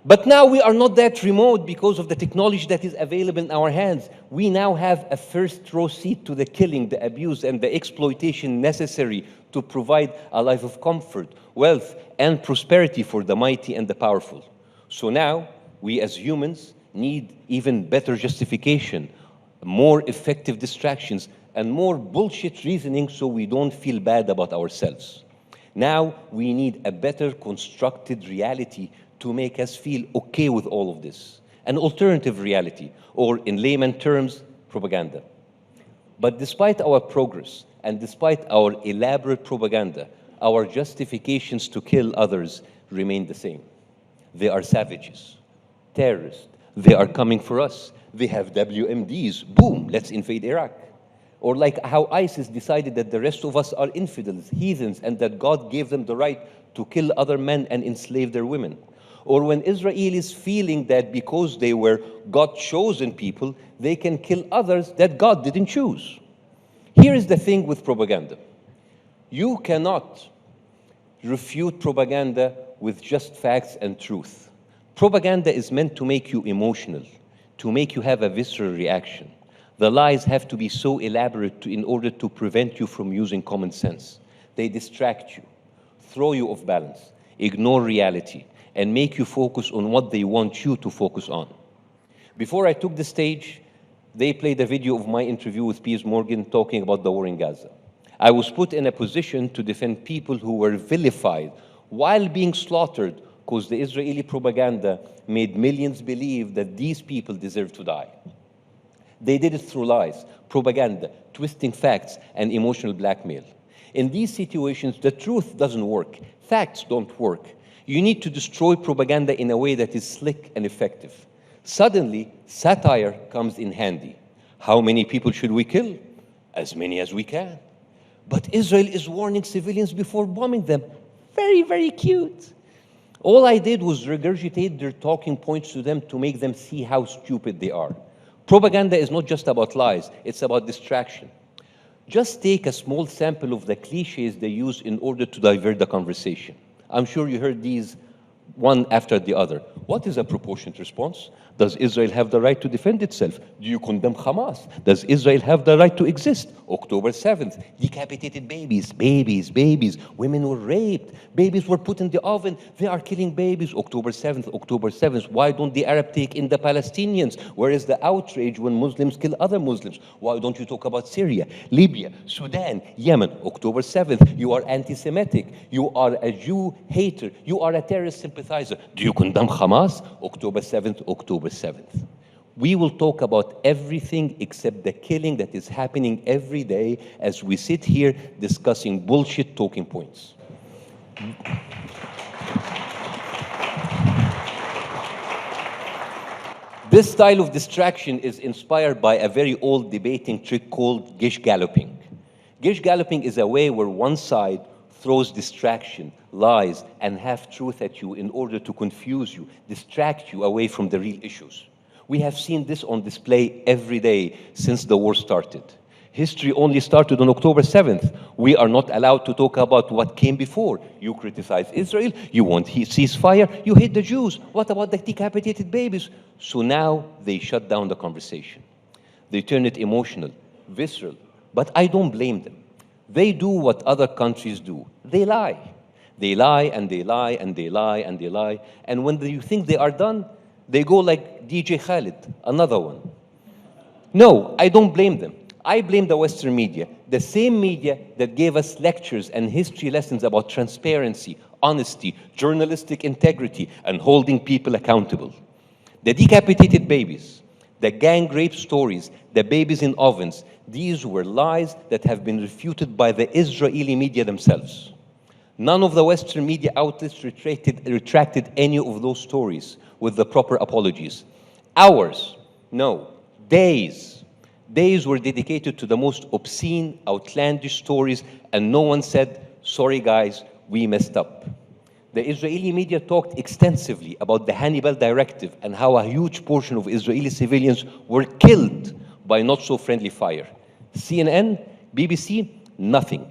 But now we are not that remote because of the technology that is available in our hands. We now have a first row seat to the killing, the abuse, and the exploitation necessary to provide a life of comfort, wealth, and prosperity for the mighty and the powerful. So now, we as humans need even better justification, more effective distractions, and more bullshit reasoning so we don't feel bad about ourselves. Now, we need a better constructed reality to make us feel okay with all of this, an alternative reality, or in layman terms, propaganda. But despite our progress and despite our elaborate propaganda, our justifications to kill others remain the same. They are savages, terrorists. They are coming for us. They have WMDs. Boom, let's invade Iraq. Or like how ISIS decided that the rest of us are infidels, heathens, and that God gave them the right to kill other men and enslave their women. Or when Israelis feeling that because they were God-chosen people, they can kill others that God didn't choose. Here is the thing with propaganda. You cannot refute propaganda with just facts and truth. Propaganda is meant to make you emotional, to make you have a visceral reaction. The lies have to be so elaborate in order to prevent you from using common sense. They distract you, throw you off balance, ignore reality, and make you focus on what they want you to focus on. Before I took the stage, they played a video of my interview with Piers Morgan talking about the war in Gaza. I was put in a position to defend people who were vilified while being slaughtered because the Israeli propaganda made millions believe that these people deserve to die. They did it through lies, propaganda, twisting facts, and emotional blackmail. In these situations, the truth doesn't work. Facts don't work. You need to destroy propaganda in a way that is slick and effective. Suddenly, satire comes in handy. How many people should we kill? As many as we can. But Israel is warning civilians before bombing them. Very, very cute. All I did was regurgitate their talking points to them to make them see how stupid they are. Propaganda is not just about lies, it's about distraction. Just take a small sample of the cliches they use in order to divert the conversation. I'm sure you heard these one after the other. What is a proportionate response? Does Israel have the right to defend itself? Do you condemn Hamas? Does Israel have the right to exist? October 7th, decapitated babies, babies. Women were raped. Babies were put in the oven. They are killing babies. October 7th. Why don't the Arab take in the Palestinians? Where is the outrage when Muslims kill other Muslims? Why don't you talk about Syria, Libya, Sudan, Yemen? October 7th, you are anti-Semitic. You are a Jew hater. You are a terrorist sympathizer. Do you condemn Hamas? October 7th. We will talk about everything except the killing that is happening every day as we sit here discussing bullshit talking points. This style of distraction is inspired by a very old debating trick called gish galloping. Gish galloping is a way where one side throws distraction, lies, and half-truth at you in order to confuse you, distract you away from the real issues. We have seen this on display every day since the war started. History only started on October 7th. We are not allowed to talk about what came before. You criticize Israel, you want ceasefire, you hate the Jews. What about the decapitated babies? So now they shut down the conversation. They turn it emotional, visceral, but I don't blame them. They do what other countries do. They lie. They lie and they lie and they lie and they lie. And when you think they are done, they go like DJ Khaled, another one. No, I don't blame them. I blame the Western media, the same media that gave us lectures and history lessons about transparency, honesty, journalistic integrity, and holding people accountable. The decapitated babies, the gang rape stories, the babies in ovens, these were lies that have been refuted by the Israeli media themselves. None of the Western media outlets retracted any of those stories with the proper apologies. Hours, no, days. Days were dedicated to the most obscene, outlandish stories, and no one said, sorry guys, we messed up. The Israeli media talked extensively about the Hannibal Directive and how a huge portion of Israeli civilians were killed by not-so-friendly fire. CNN, BBC, nothing.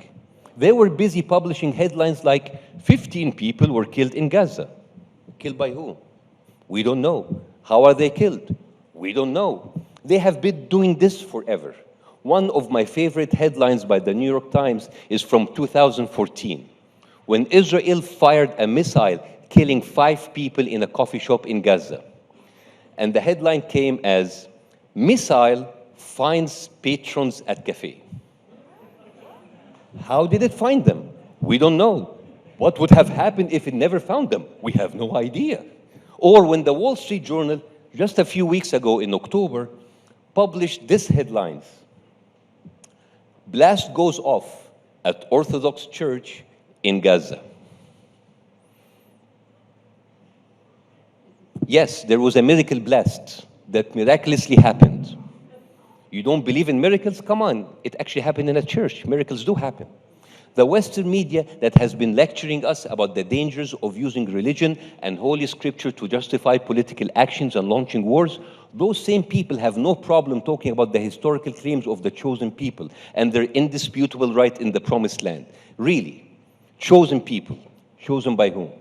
They were busy publishing headlines like 15 people were killed in Gaza. Killed by who? We don't know. How are they killed? We don't know. They have been doing this forever. One of my favorite headlines by the New York Times is from 2014, when Israel fired a missile killing 5 people in a coffee shop in Gaza. And the headline came as, "Missile finds patrons at cafe." How did it find them? We don't know. What would have happened if it never found them? We have no idea. Or when the Wall Street Journal, just a few weeks ago in October, published this headlines: "Blast goes off at Orthodox Church in Gaza." Yes, there was a miracle blast that miraculously happened. You don't believe in miracles? Come on, it actually happened in a church. Miracles do happen. The Western media that has been lecturing us about the dangers of using religion and Holy Scripture to justify political actions and launching wars, those same people have no problem talking about the historical claims of the chosen people and their indisputable right in the promised land. Really, chosen people. Chosen by whom?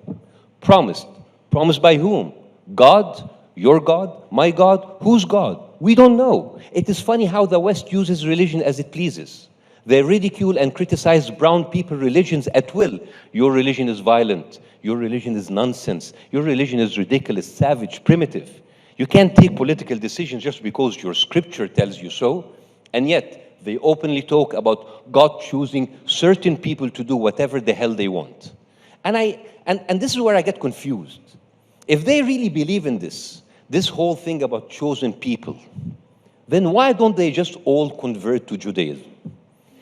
Promised. Promised by whom? God? Your God? My God? Whose God? We don't know. It is funny how the West uses religion as it pleases. They ridicule and criticize brown people religions at will. Your religion is violent. Your religion is nonsense. Your religion is ridiculous, savage, primitive. You can't take political decisions just because your scripture tells you so. And yet, they openly talk about God choosing certain people to do whatever the hell they want. And this is where I get confused. If they really believe in this whole thing about chosen people, then why don't they just all convert to Judaism?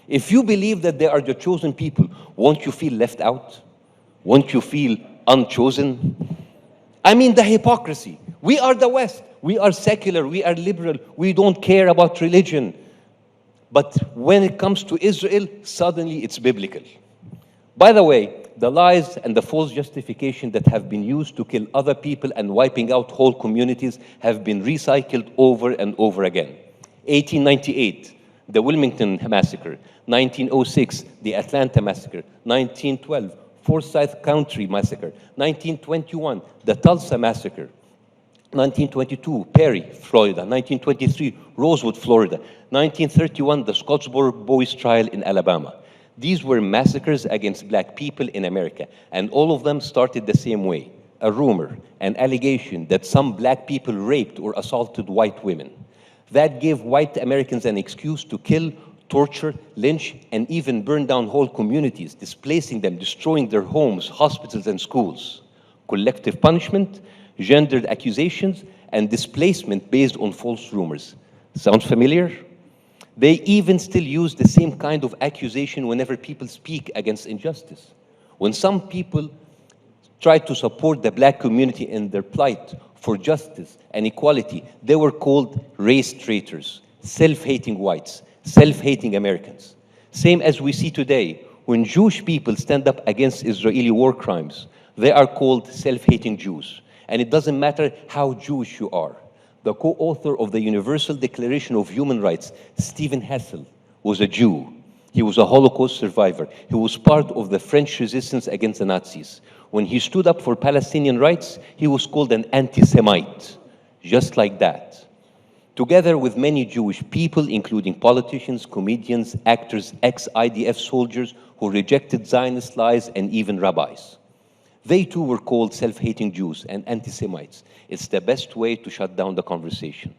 If you believe that they are the chosen people, won't you feel left out? Won't you feel unchosen? I mean, the hypocrisy. We are the West. We are secular. We are liberal. We don't care about religion. But when it comes to Israel, suddenly it's biblical. By the way, the lies and the false justification that have been used to kill other people and wiping out whole communities have been recycled over and over again. 1898, the Wilmington Massacre. 1906, the Atlanta Massacre. 1912, Forsyth County Massacre. 1921, the Tulsa Massacre. 1922, Perry, Florida. 1923, Rosewood, Florida. 1931, the Scottsboro Boys Trial in Alabama. These were massacres against black people in America, and all of them started the same way. A rumor, an allegation that some black people raped or assaulted white women. That gave white Americans an excuse to kill, torture, lynch, and even burn down whole communities, displacing them, destroying their homes, hospitals, and schools. Collective punishment, gendered accusations, and displacement based on false rumors. Sounds familiar? They even still use the same kind of accusation whenever people speak against injustice. When some people try to support the black community in their plight for justice and equality, they were called race traitors, self-hating whites, self-hating Americans. Same as we see today, when Jewish people stand up against Israeli war crimes, they are called self-hating Jews. And it doesn't matter how Jewish you are. The co-author of the Universal Declaration of Human Rights, Stephen Hessel, was a Jew. He was a Holocaust survivor. He was part of the French resistance against the Nazis. When he stood up for Palestinian rights, he was called an anti-Semite, just like that. Together with many Jewish people, including politicians, comedians, actors, ex-IDF soldiers who rejected Zionist lies, and even rabbis. They too were called self-hating Jews and anti-Semites. It's the best way to shut down the conversation.